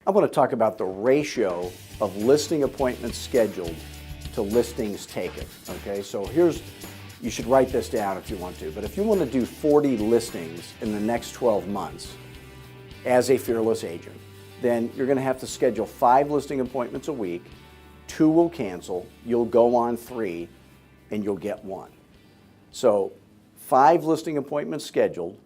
I want to talk about the ratio of listing appointments scheduled to listings taken. Okay, so you should write this down if you want to, but if you want to do 40 listings in the next 12 months as a fearless agent, then you're going to have to schedule 5 listing appointments a week. 2 will cancel, you'll go on 3, and you'll get 1. So 5 listing appointments scheduled,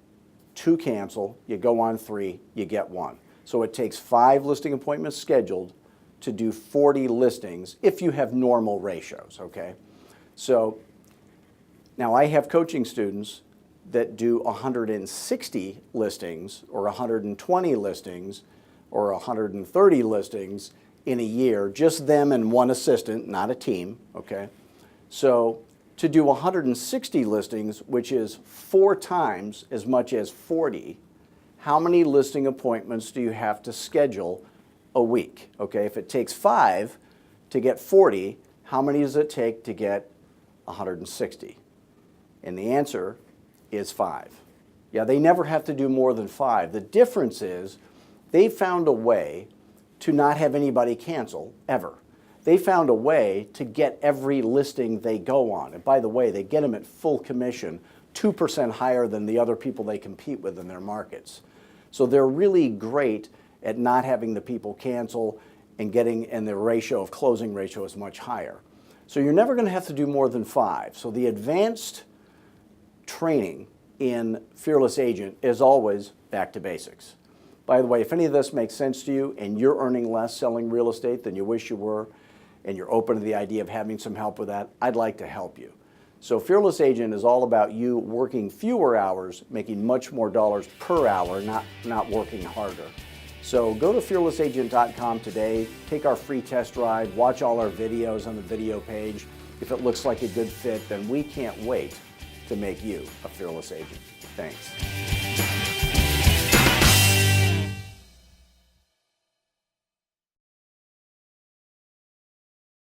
2 cancel, you go on 3, you get 1. So it takes 5 listing appointments scheduled to do 40 listings if you have normal ratios, okay? So now I have coaching students that do 160 listings or 120 listings or 130 listings in a year, just them and one assistant, not a team, okay? So to do 160 listings, which is 4 times as much as 40, how many listing appointments do you have to schedule a week? Okay, if it takes 5 to get 40, how many does it take to get 160? And the answer is 5. Yeah, they never have to do more than 5. The difference is they found a way to not have anybody cancel ever. They found a way to get every listing they go on. And by the way, they get them at full commission, 2% higher than the other people they compete with in their markets. So they're really great at not having the people cancel and the ratio of closing ratio is much higher. So you're never going to have to do more than 5. So the advanced training in Fearless Agent is always back to basics. By the way, if any of this makes sense to you and you're earning less selling real estate than you wish you were, and you're open to the idea of having some help with that, I'd like to help you. So Fearless Agent is all about you working fewer hours, making much more dollars per hour, not working harder. So go to fearlessagent.com today, take our free test drive, watch all our videos on the video page. If it looks like a good fit, then we can't wait to make you a Fearless Agent. Thanks.